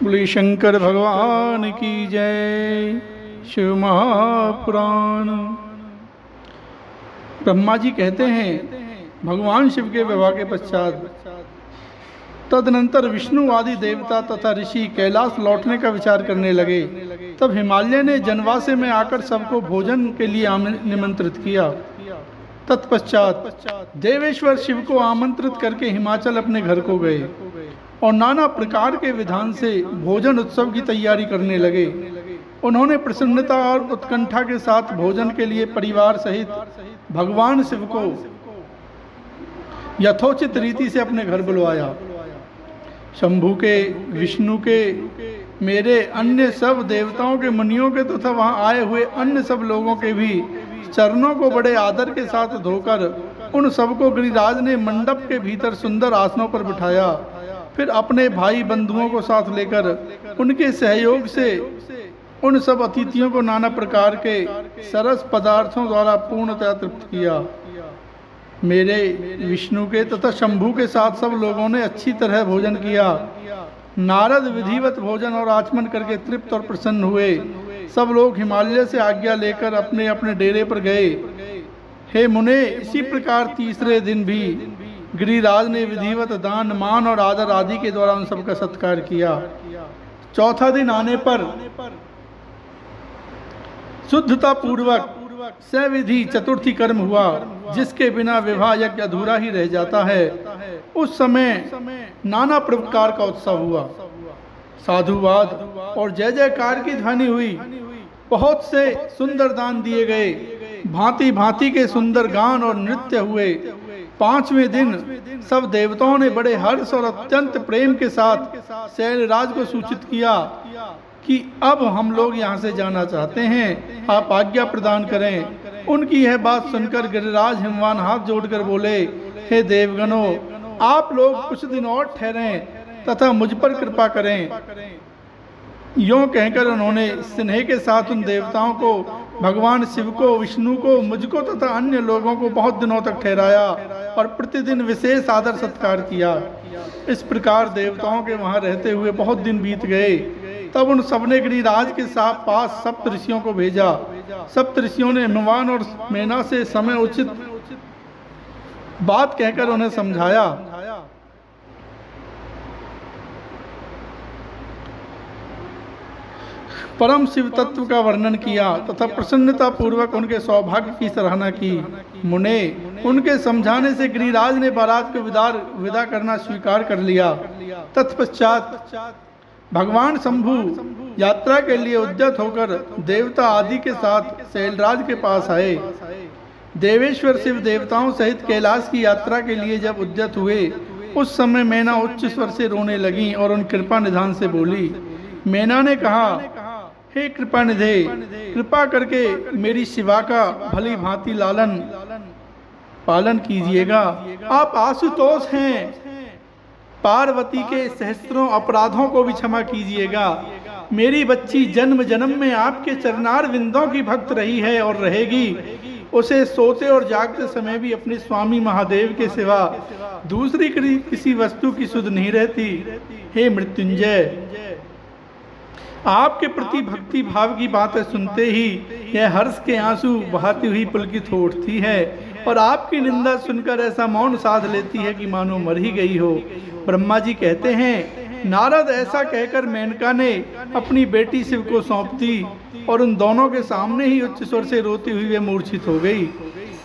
बोले शंकर भगवान की जय। शिव महापुराण। ब्रह्मा जी कहते हैं, भगवान शिव के विवाह के पश्चात तदनंतर विष्णु आदि देवता तथा ऋषि कैलाश लौटने का विचार करने लगे। तब हिमालय ने जनवासे में आकर सबको भोजन के लिए निमंत्रित किया। तत्पश्चात देवेश्वर शिव को आमंत्रित करके हिमाचल अपने घर को गए और नाना प्रकार के विधान से भोजन उत्सव की तैयारी करने लगे। उन्होंने प्रसन्नता और उत्कंठा के साथ भोजन के लिए परिवार सहित भगवान शिव को यथोचित रीति से अपने घर बुलवाया। शंभु के, विष्णु के, मेरे अन्य सब देवताओं के, मुनियों के तथा वहां आए हुए अन्य सब लोगों के भी चरणों को बड़े आदर के साथ धोकर उन सबको गिरिराज ने मंडप के भीतर सुंदर आसनों पर बिठाया। फिर अपने भाई बंधुओं को साथ लेकर उनके सहयोग से उन सब अतिथियों को नाना प्रकार के सरस पदार्थों द्वारा पूर्णतः तृप्त किया। मेरे, विष्णु के तथा शंभु के साथ सब लोगों ने अच्छी तरह भोजन किया। नारद विधिवत भोजन और आचमन करके तृप्त और प्रसन्न हुए। सब लोग हिमालय से आज्ञा लेकर अपने अपने डेरे पर गए। हे मुने, इसी प्रकार तीसरे दिन भी गिरिराज ने विधिवत दान, मान और आदर आदि के द्वारा उन सबका सत्कार किया। चौथा दिन आने पर शुद्धता पूर्वक सविधि चतुर्थी कर्म हुआ, जिसके बिना विवाह यज्ञ अधूरा ही रह जाता है। उस समय नाना प्रकार का उत्सव हुआ, साधुवाद और जय जयकार की ध्वनि हुई। बहुत से सुंदर दान दिए गए, भांति भांति के सुंदर गान और नृत्य हुए। पांचवें दिन सब देवताओं ने बड़े हर्ष और अत्यंत प्रेम के साथ शैलराज को सूचित किया कि अब हम लोग यहाँ से जाना चाहते हैं, आप आज्ञा प्रदान करें। उनकी यह बात सुनकर गिरिराज हिमवान हाथ जोड़कर बोले, हे देवगणों, आप लोग कुछ दिन और ठहरें तथा मुझ पर कृपा करें। यूं कहकर उन्होंने स्नेह के साथ उन देवताओं को, भगवान शिव को, विष्णु को, मुझको तथा अन्य लोगों को बहुत दिनों तक ठहराया और प्रतिदिन विशेष आदर सत्कार किया। इस प्रकार देवताओं के वहां रहते हुए बहुत दिन बीत गए। तब उन सबने गिरिराज के पास सप्त ऋषियों को भेजा। सप्त ऋषियों ने हिमवान और मेना से समय उचित बात कहकर उन्हें समझाया। परम शिव तत्व का वर्णन किया तथा प्रसन्नता पूर्वक उनके सौभाग्य की सराहना की। मुने, उनके समझाने से गिरिराज ने बारात को विदा करना स्वीकार कर लिया। तत्पश्चात भगवान शंभु यात्रा के लिए उद्यत होकर देवता आदि के साथ शैलराज के पास आए। देवेश्वर शिव देवताओं सहित कैलाश की यात्रा के लिए जब उद्यत हुए, उस समय मैना उच्च स्वर से रोने लगी और उन कृपा निधान से बोली। मैना ने कहा, हे कृपा निधे, कृपा करके मेरी शिवा का भली भांति लालन पालन कीजिएगा। आप आशुतोष हैं, पार्वती के सहस्त्रों अपराधों को भी क्षमा कीजिएगा। मेरी बच्ची जन्म जन्म में आपके चरणार विंदों की भक्त रही है और रहेगी। उसे सोते और जागते समय भी अपने स्वामी महादेव के सिवा दूसरी किसी वस्तु की सुध नहीं रहती। हे मृत्युंजय, आपके प्रति भक्ति भाव की बातें सुनते ही यह हर्ष के आंसू बहाती हुई पुलकित हो उठती है और आपकी निंदा सुनकर ऐसा मौन साध लेती है कि मानो मर ही गई हो। ब्रह्मा जी कहते हैं, नारद ऐसा कहकर मेनका ने अपनी बेटी शिव को सौंप दी और उन दोनों के सामने ही उच्च स्वर से रोती हुई वे मूर्छित हो गई।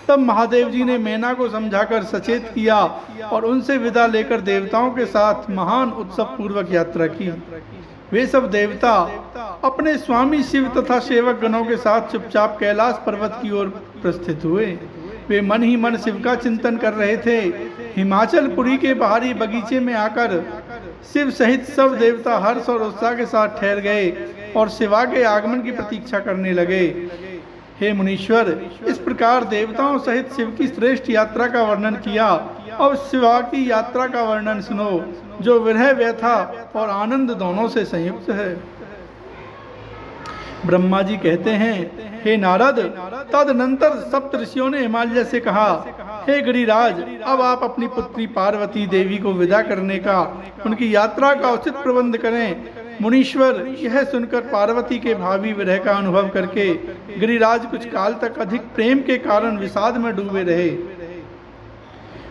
तब महादेव जी ने मेना को समझाकर सचेत किया और उनसे विदा लेकर देवताओं के साथ महान उत्सव पूर्वक यात्रा की। वे सब देवता अपने स्वामी शिव तथा सेवक गणों के साथ चुपचाप कैलाश पर्वत की ओर प्रस्थित हुए। वे मन ही मन शिव का चिंतन कर रहे थे। हिमाचल पुरी के बाहरी बगीचे में आकर शिव सहित सब देवता हर्ष और उत्साह के साथ ठहर गए और शिवा के आगमन की प्रतीक्षा करने लगे। हे मुनीश्वर, इस प्रकार देवताओं सहित शिव की श्रेष्ठ यात्रा का वर्णन किया। अब शिवा की यात्रा का वर्णन सुनो, जो विरह, व्यथा और आनंद दोनों से संयुक्त है। ब्रह्मा जी कहते हैं, हे नारद, तदनंतर सप्त ऋषियों ने हिमालय से कहा, हे गिरिराज, अब आप अपनी पुत्री पार्वती देवी को विदा करने का, उनकी यात्रा का उचित प्रबंध करें। मुनीश्वर यह सुनकर पार्वती के भावी विरह का अनुभव करके गिरिराज कुछ काल तक अधिक प्रेम के कारण विषाद में डूबे रहे।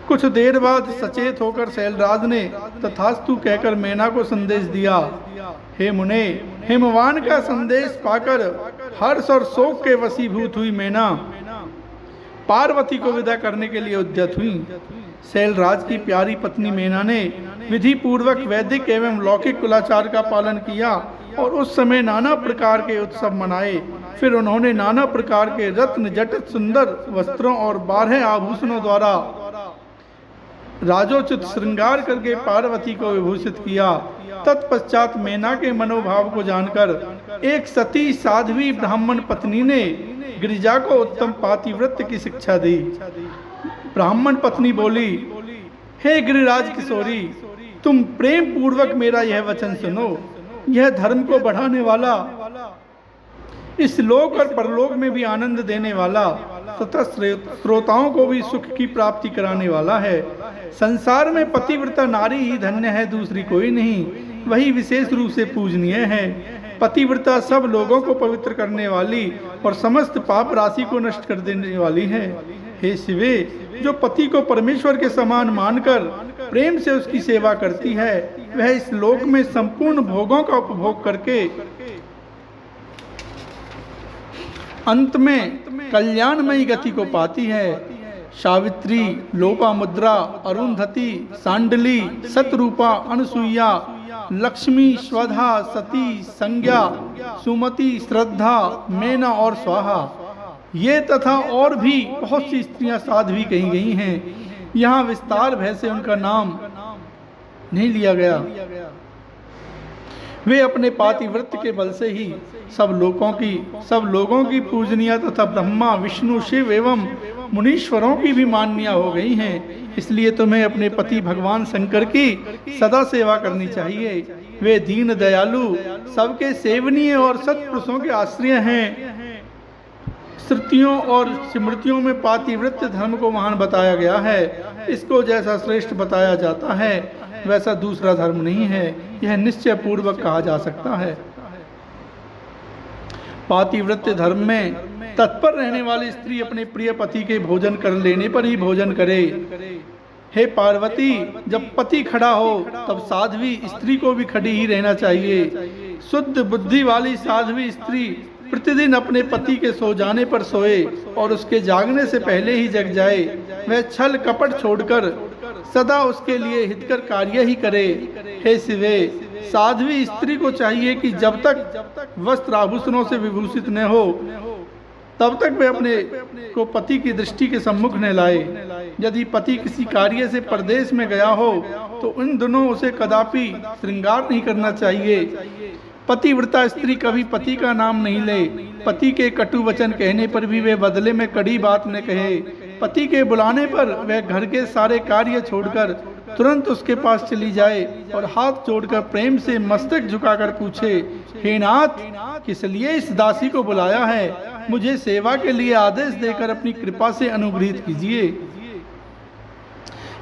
कुछ देर बाद सचेत होकर शैलराज ने तथास्तु कहकर मैना को संदेश दिया। हे मुने, हिमवान का संदेश पाकर हर्ष और शोक के वशीभूत हुई मैना पार्वती को विदा करने के लिए उद्यत हुई। शैलराज की प्यारी पत्नी मैना ने विधि पूर्वक वैदिक एवं लौकिक कुलाचार का पालन किया और उस समय नाना प्रकार के उत्सव मनाए। फिर उन्होंने नाना प्रकार के रत्न जटित सुंदर वस्त्रों और 12 आभूषणों द्वारा राजोचित श्रृंगार करके पार्वती को विभूषित किया। तत्पश्चात मैना के मनोभाव को जानकर एक सती साध्वी ब्राह्मण पत्नी ने गिरिजा को उत्तम पातिव्रत्य की शिक्षा दी। ब्राह्मण पत्नी बोली, हे गिरिराज किशोरी, तुम प्रेम पूर्वक मेरा यह वचन सुनो। यह धर्म को बढ़ाने वाला, इस लोक और परलोक में भी आनंद देने वाला तथा श्रोताओं को भी सुख की प्राप्ति कराने वाला है। संसार में पतिव्रता नारी ही धन्य है, दूसरी कोई नहीं। वही विशेष रूप से पूजनीय है। पतिव्रता सब लोगों को पवित्र करने वाली और समस्त पाप राशि को नष्ट कर देने वाली है। हे शिवे, जो पति को परमेश्वर के समान मानकर प्रेम से उसकी सेवा करती है, वह इस लोक में संपूर्ण भोगों का उपभोग करके अंत में कल्याणमयी गति को पाती है। सावित्री, लोपामुद्रा, अरुंधति, सांडली, सतरूपा, अनसुईया, लक्ष्मी, स्वधा, सती, संज्ञा, सुमति, श्रद्धा, मैना और स्वाहा, ये तथा और भी बहुत सी स्त्रियां साध्वी कही गई हैं। यहाँ विस्तार भय से उनका नाम नहीं लिया गया। वे अपने पातिव्रत्य के बल से ही सब लोगों की पूजनीय तथा ब्रह्मा, विष्णु, शिव एवं मुनीश्वरों की भी मान्या हो गई हैं। इसलिए तुम्हें अपने पति भगवान शंकर की सदा सेवा करनी चाहिए। वे दीन दयालु, सबके सेवनीय और सत्पुरुषों के आश्रय हैं। श्रुतियों और स्मृतियों में पातिव्रत्य धर्म को महान बताया गया है। इसको जैसा श्रेष्ठ बताया जाता है वैसा दूसरा धर्म नहीं है, यह निश्चय पूर्वक कहा जा सकता है। पातिव्रत्य धर्म में तत्पर रहने वाली स्त्री अपने प्रिय पति के भोजन कर लेने पर ही भोजन करे। हे पार्वती, जब पति खड़ा हो तब साध्वी स्त्री को भी खड़ी ही रहना चाहिए। शुद्ध बुद्धि वाली साध्वी स्त्री प्रतिदिन अपने पति के सो जाने पर सोए और उसके जागने से पहले ही जग जाए। वह छल कपट छोड़कर सदा उसके लिए हितकर कार्य ही करे। हे शिवे, साध्वी स्त्री को चाहिए कि जब तक वस्त्र आभूषणों से विभूषित न हो तब तक वे अपने को पति की दृष्टि के सम्मुख न लाए। यदि पति किसी कार्य से परदेश में गया हो तो उन दिनों उसे कदापि श्रृंगार नहीं करना चाहिए। पतिव्रता स्त्री कभी पति का नाम नहीं ले। पति के कटु वचन कहने पर भी वे बदले में कड़ी बात न कहे। पति के बुलाने पर वह घर के सारे कार्य छोड़कर तुरंत उसके पास चली जाए और हाथ जोड़कर प्रेम से मस्तक झुकाकर पूछे, हे नाथ, किस लिए इस दासी को बुलाया है? मुझे सेवा के लिए आदेश देकर अपनी कृपा से अनुग्रहित कीजिए।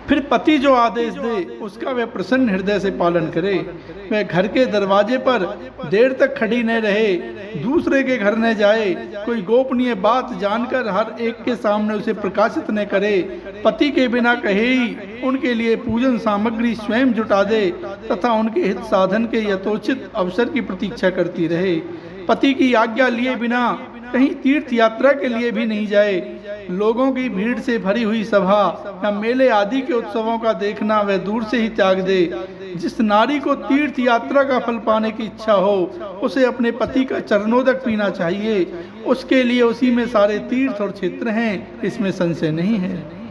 फिर पति जो आदेश दे उसका वह प्रसन्न हृदय से पालन करे। वह घर के दरवाजे पर देर तक खड़ी न रहे, दूसरे के घर न जाए, कोई गोपनीय बात जानकर हर एक के सामने उसे प्रकाशित न करे। पति के बिना कहे ही उनके लिए पूजन सामग्री स्वयं जुटा दे तथा उनके हित साधन के यथोचित अवसर की प्रतीक्षा करती रहे। पति की आज्ञा लिए बिना कहीं तीर्थ यात्रा के लिए भी नहीं जाए। लोगों की भीड़ से भरी हुई सभा या मेले आदि के उत्सवों का देखना वह दूर से ही त्याग दे। जिस नारी को तीर्थ यात्रा का फल पाने की इच्छा हो उसे अपने पति का चरणोदक पीना चाहिए। उसके लिए उसी में सारे तीर्थ और क्षेत्र हैं, इसमें संशय नहीं है।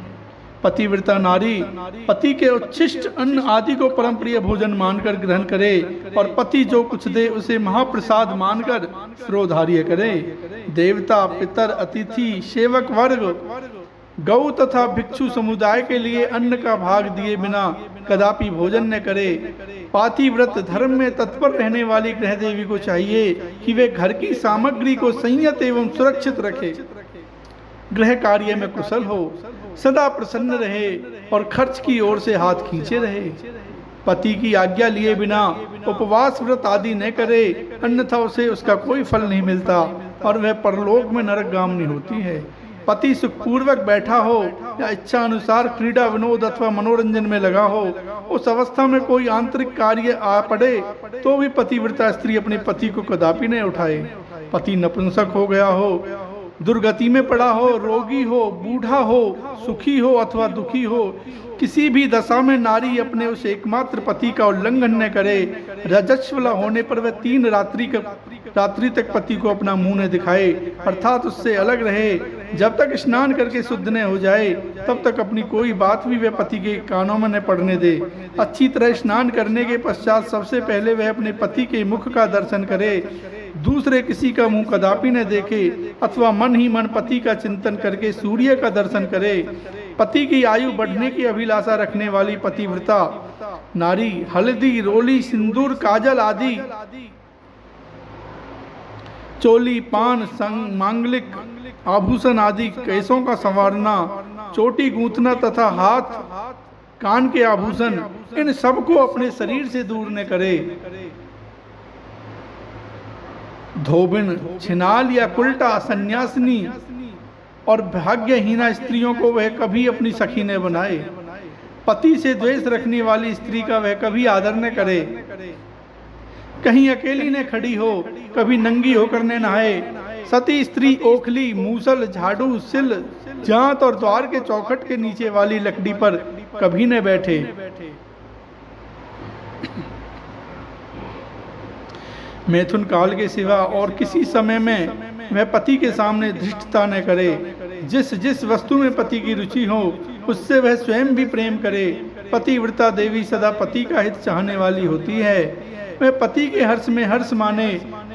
पतिव्रता नारी पति के उच्छिष्ट अन्न आदि को परम प्रिय भोजन मानकर ग्रहण करे और पति जो कुछ दे उसे महाप्रसाद मानकर श्रोधार्य करे। देवता, पितर, अतिथि, सेवक वर्ग, गौ तथा भिक्षु समुदाय के लिए अन्न का भाग दिए बिना कदापि भोजन न करे। पातिव्रत धर्म में तत्पर रहने वाली गृह देवी को चाहिए कि वे घर की सामग्री को संयत एवं सुरक्षित रखे, गृह कार्य में कुशल हो, सदा प्रसन्न रहे और खर्च की ओर से हाथ खींचे रहे। पति की आज्ञा लिए बिना उपवास व्रत आदि न करे, अन्यथा उसे उसका कोई फल नहीं मिलता और वह परलोक में नरकगामिनी होती है। पति सुखपूर्वक बैठा हो या इच्छा अनुसार क्रीड़ा विनोद अथवा मनोरंजन में लगा हो, उस अवस्था में कोई आंतरिक कार्य आ पड़े तो भी पतिव्रता स्त्री अपने पति को कदापि न उठाए। पति नपुंसक हो गया हो, दुर्गति में पड़ा हो, रोगी हो, बूढ़ा हो, सुखी हो अथवा दुखी हो, किसी भी दशा में नारी अपने उस एकमात्र पति का उल्लंघन न करे। रजस्वला होने पर वह 3 रात्रि तक पति को अपना मुंह न दिखाए, अर्थात उससे अलग रहे। जब तक स्नान करके शुद्ध न हो जाए तब तक अपनी कोई बात भी वह पति के कानों में न पड़ने दे। अच्छी तरह स्नान करने के पश्चात सबसे पहले वह अपने पति के मुख का दर्शन करे, दूसरे किसी का मुंह कदापि न देखे अथवा मन ही मन पति का चिंतन करके सूर्य का दर्शन करे। पति की आयु बढ़ने की अभिलाषा रखने वाली पतिव्रता नारी हल्दी, रोली, सिंदूर, काजल आदि, चोली, पान, मांगलिक आभूषण आदि, केसों का संवारना, चोटी गूंथना तथा हाथ कान के आभूषण, इन सब को अपने शरीर से दूर न करे। धोबिन, छिनाल या कुल्टा, सन्यासिनी और भाग्यहीना स्त्रियों को वह कभी अपनी सखी न बनाए। पति से द्वेष रखने वाली स्त्री का वह कभी आदर न करे। कहीं अकेली न खड़ी हो, कभी नंगी होकर न नहाए। सती स्त्री ओखली, मूसल, झाड़ू, सिल, जांत और द्वार के चौखट के नीचे वाली लकड़ी पर कभी न बैठे। मैथुन काल के सिवा और किसी समय में वह पति के सामने धृष्टता न करे। जिस वस्तु में पति की रुचि हो उससे वह स्वयं भी प्रेम करे। पतिव्रता देवी सदा पति का हित चाहने वाली होती है। वह पति के हर्ष में हर्ष माने,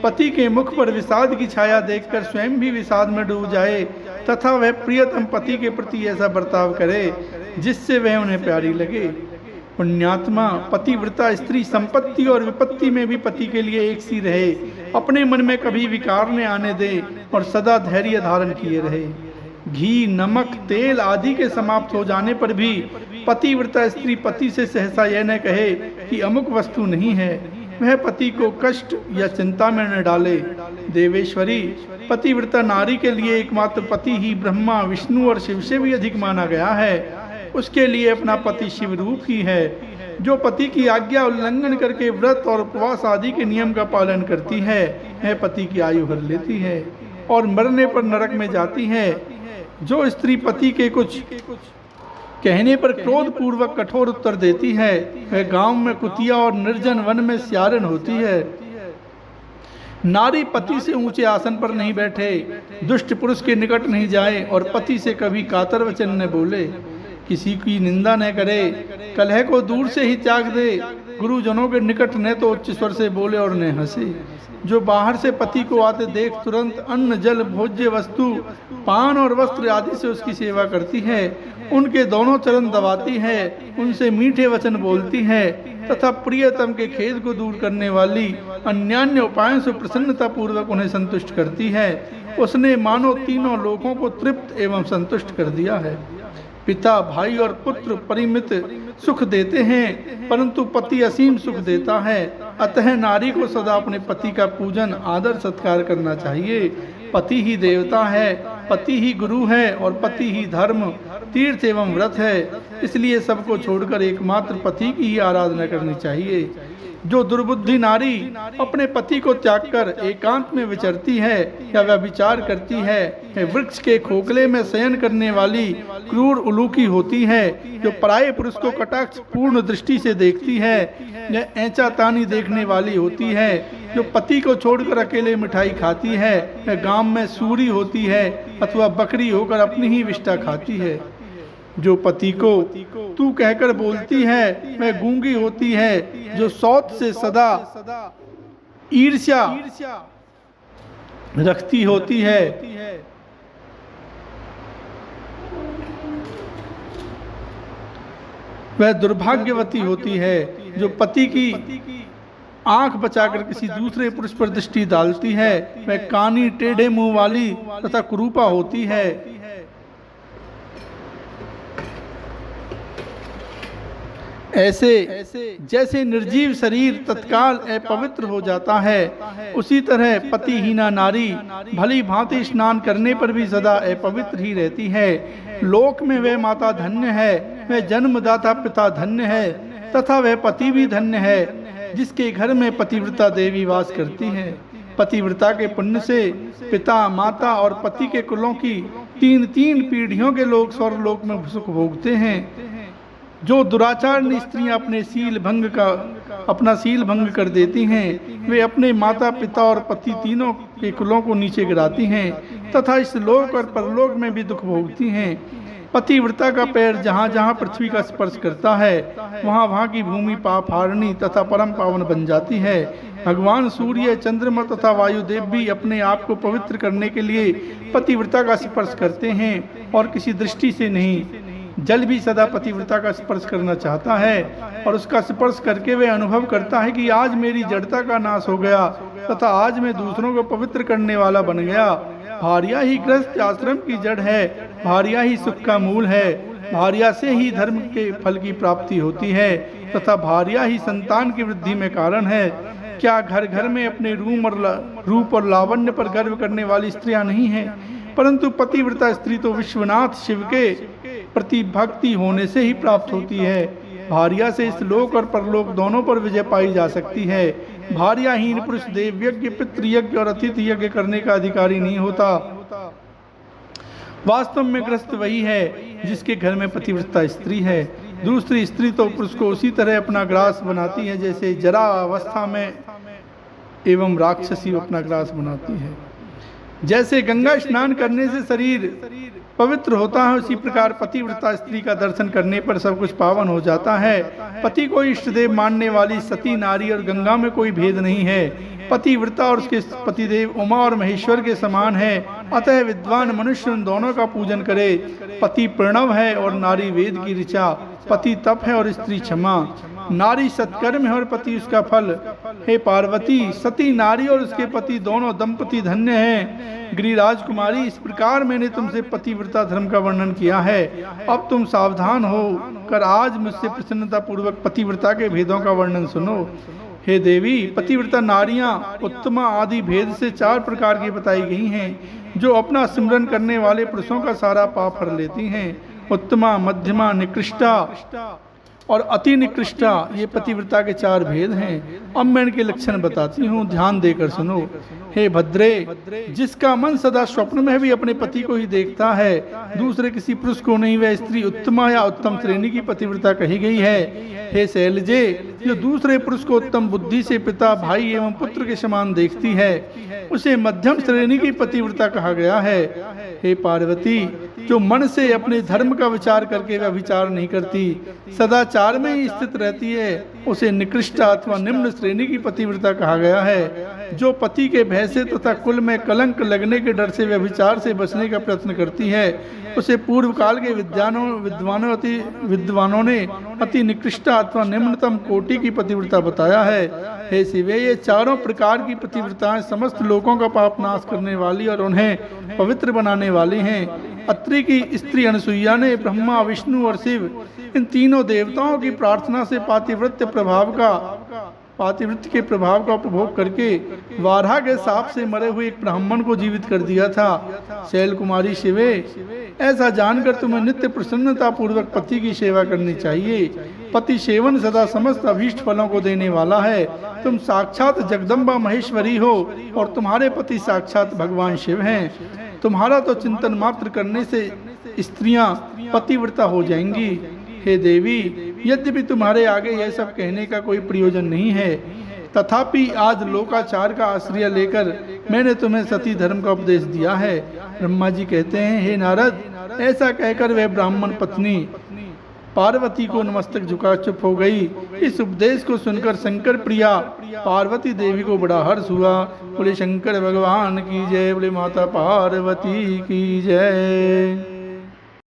पति के मुख पर विषाद की छाया देखकर स्वयं भी विषाद में डूब जाए तथा वह प्रियतम पति के प्रति ऐसा बर्ताव करे जिससे वह उन्हें प्यारी लगे। पुण्यात्मा पतिव्रता स्त्री संपत्ति और विपत्ति में भी पति के लिए एक सी रहे, अपने मन में कभी विकार न आने दे और सदा धैर्य धारण किए रहे। घी, नमक, तेल आदि के समाप्त हो जाने पर भी पतिव्रता स्त्री पति से सहसा यह न कहे कि अमुक वस्तु नहीं है, वह पति को कष्ट या चिंता में न डाले। देवेश्वरी पतिव्रता नारी के लिए एकमात्र पति ही ब्रह्मा, विष्णु और शिव से भी अधिक माना गया है। उसके लिए अपना पति शिव रूप ही है। जो पति की आज्ञा उल्लंघन करके व्रत और उपवास आदि के नियम का पालन करती है, वह पति की आयु भर लेती है और मरने पर नरक में जाती है। जो स्त्री पति के कुछ कहने पर क्रोध पूर्वक कठोर उत्तर देती है, वह गांव में कुतिया और निर्जन वन में स्यारन होती है। नारी पति से ऊंचे आसन पर नहीं बैठे, दुष्ट पुरुष के निकट नहीं जाए और पति से कभी कातर वचन न बोले, किसी की निंदा न करे, कलह को दूर से ही त्याग दे, गुरुजनों के निकट न तो उच्च स्वर से बोले और न हंसे। जो बाहर से पति को आते देख तुरंत अन्न, जल, भोज्य वस्तु, पान और वस्त्र आदि से उसकी सेवा करती है, उनके दोनों चरण दबाती है, उनसे मीठे वचन बोलती है तथा प्रियतम के खेद को दूर करने वाली अन्यान्य उपायों से प्रसन्नता पूर्वक उन्हें संतुष्ट करती है, उसने मानो तीनों लोगों को तृप्त एवं संतुष्ट कर दिया है। पिता, भाई और पुत्र परिमित सुख देते हैं, परंतु पति असीम सुख देता है। अतः नारी को सदा अपने पति का पूजन, आदर, सत्कार करना चाहिए। पति ही देवता है, पति ही गुरु है और पति ही धर्म, तीर्थ एवं व्रत है। इसलिए सबको छोड़कर एकमात्र पति की ही आराधना करनी चाहिए। जो दुर्बुद्धि नारी अपने पति को त्याग कर एकांत में विचरती है या वह विचार करती है, वृक्ष के खोखले में शयन करने वाली क्रूर उलूकी होती है। जो पराये पुरुष को कटाक्ष पूर्ण दृष्टि से देखती है, यह ऐंचा तानी देखने वाली होती है। जो पति को छोड़कर अकेले मिठाई खाती है, वह गांव में सूरी होती है अथवा बकरी होकर अपनी ही विष्ठा खाती है। जो पति को तू कहकर बोलती है, वह गूंगी होती है। जो सौत से सदा ईर्ष्या रखती होती है, वह दुर्भाग्यवती होती है। जो पति की आंख बचाकर किसी दूसरे पुरुष पर दृष्टि डालती है, वह कानी, टेढ़े मुंह वाली तथा कुरूपा होती है। ऐसे जैसे निर्जीव शरीर तत्काल अपवित्र हो जाता है, उसी तरह पतिहीना नारी भली भांति स्नान करने पर भी सदा अपवित्र ही रहती है। लोक में वह माता धन्य है, वह जन्मदाता पिता धन्य है, तथा वह पति भी धन्य है जिसके घर में पतिव्रता देवी वास करती है। पतिव्रता के पुण्य से पिता, माता और पति के कुलों की तीन पीढ़ियों के लोग स्वर्गलोक में सुख भोगते हैं। जो दुराचार स्त्रियां अपना सील भंग कर देती हैं, वे अपने माता पिता और पति तीनों के कुलों को नीचे गिराती हैं तथा इस लोक और परलोक में भी दुख भोगती हैं। पतिव्रता का पैर जहाँ जहाँ पृथ्वी का स्पर्श करता है, वहाँ वहाँ की भूमि पाप हारणी तथा परम पावन बन जाती है। भगवान सूर्य, चंद्रमा तथा वायुदेव भी अपने आप को पवित्र करने के लिए पतिव्रता का स्पर्श करते हैं और किसी दृष्टि से नहीं। जल भी सदा पतिव्रता का स्पर्श करना चाहता है और उसका स्पर्श करके वह अनुभव करता है कि आज मेरी जड़ता का नाश हो गया तथा आज मैं दूसरों को पवित्र करने वाला बन गया। भार्या ही गृहस्थ आश्रम की जड़ है, भार्या ही सुख का मूल है, भार्या से ही धर्म के फल की प्राप्ति होती है तथा भार्या ही संतान की वृद्धि में कारण है। क्या घर घर में अपने रूप और लावण्य पर गर्व करने वाली स्त्रियां नहीं हैं? परंतु पतिव्रता स्त्री तो विश्वनाथ शिव के प्रति भक्ति होने से ही प्राप्त होती है। भार्या से इस लोक और परलोक दोनों पर विजय पाई जा सकती है। भार्याहीन पुरुष देव यज्ञ, पितृ यज्ञ और अतिथि यज्ञ करने का अधिकारी नहीं होता। वास्तव में ग्रस्त वही है जिसके घर में पतिव्रता स्त्री है। दूसरी स्त्री तो पुरुष को उसी तरह अपना ग्रास बनाती है जैसे जरा अवस्था में एवं राक्षसी अपना ग्रास बनाती है। जैसे गंगा स्नान करने से शरीर पवित्र होता है, उसी प्रकार पतिव्रता स्त्री का दर्शन करने पर सब कुछ पावन हो जाता है। पति को इष्ट देव मानने वाली सती नारी और गंगा में कोई भेद नहीं है। पतिव्रता और उसके पतिदेव उमा और महेश्वर के समान है। अतः विद्वान मनुष्य उन दोनों का पूजन करे। पति प्रणव है और नारी वेद की ऋचा। पति तप है और स्त्री क्षमा। नारी सत्कर्म है और पति उसका फल। हे पार्वती, सती नारी और उसके पति दोनों दंपति धन्य हैं। गिरिराज कुमारी, इस प्रकार मैंने तुमसे पतिव्रता धर्म का वर्णन किया है। अब तुम सावधान हो कर आज मुझसे प्रसन्नता पूर्वक पतिव्रता के भेदों का वर्णन सुनो। हे देवी, पतिव्रता नारियां उत्तमा आदि भेद से 4 प्रकार की बताई गई हैं, जो अपना सिमरन करने वाले पुरुषों का सारा पाप हर लेती हैं। उत्तमा, मध्यमा, निकृष्टा और अति निकृष्टा, ये पतिव्रता के 4 भेद हैं। अब मैं इनके लक्षण बताती हूँ, ध्यान देकर सुनो। हे भद्रे, जिसका मन सदा स्वप्न में भी अपने पति को ही देखता है, दूसरे किसी पुरुष को नहीं, वह स्त्री उत्तमा या उत्तम श्रेणी की पतिव्रता कही गई है। हे शैलजे, जो दूसरे पुरुष को उत्तम बुद्धि से पिता, भाई एवं पुत्र के समान देखती है, उसे मध्यम श्रेणी की पतिव्रता कहा गया है। हे पार्वती, जो मन से अपने धर्म का विचार करके वह विचार नहीं करती, सदाचार में ही स्थित रहती है, उसे निकृष्ट अथवा निम्न श्रेणी की पतिव्रता कहा गया है। जो पति के भय से तथा कुल में कलंक लगने के डर से वह विचार से बचने का प्रयत्न करती है, उसे पूर्व काल के विद्वानों ने अति निकृष्ट अथवा निम्नतम कोटि की पतिव्रता बताया है। हे शिवे, ये 4 प्रकार की पतिव्रताएं समस्त लोगों का पाप नाश करने वाली और उन्हें पवित्र बनाने वाली हैं। अत्रि की स्त्री अनसुईया ने ब्रह्मा, विष्णु और शिव इन तीनों देवताओं की प्रार्थना से पातिव्रत्य के प्रभाव का उपभोग करके वाराह के सांप से मरे हुए एक ब्राह्मण को जीवित कर दिया था। शैल कुमारी शिवे, ऐसा जानकर तुम्हें नित्य प्रसन्नता पूर्वक पति की सेवा करनी चाहिए। पति सेवन सदा समस्त अभीष्ट फलों को देने वाला है। तुम साक्षात जगदम्बा महेश्वरी हो और तुम्हारे पति साक्षात भगवान शिव हैं। तुम्हारा तो चिंतन मात्र करने से स्त्रियां पतिव्रता हो जाएंगी। हे देवी, यद्यपि तुम्हारे आगे यह सब कहने का कोई प्रयोजन नहीं है, तथापि आज लोकाचार का आश्रय लेकर मैंने तुम्हें सती धर्म का उपदेश दिया है। ब्रह्मा जी कहते हैं, हे नारद, ऐसा कहकर वह ब्राह्मण पत्नी पार्वती को नमस्तक झुका चुप हो गई। इस उपदेश को सुनकर शंकर प्रिया पार्वती देवी को बड़ा हर्ष हुआ। बोले शंकर भगवान की जय, बोले माता पार्वती की जय।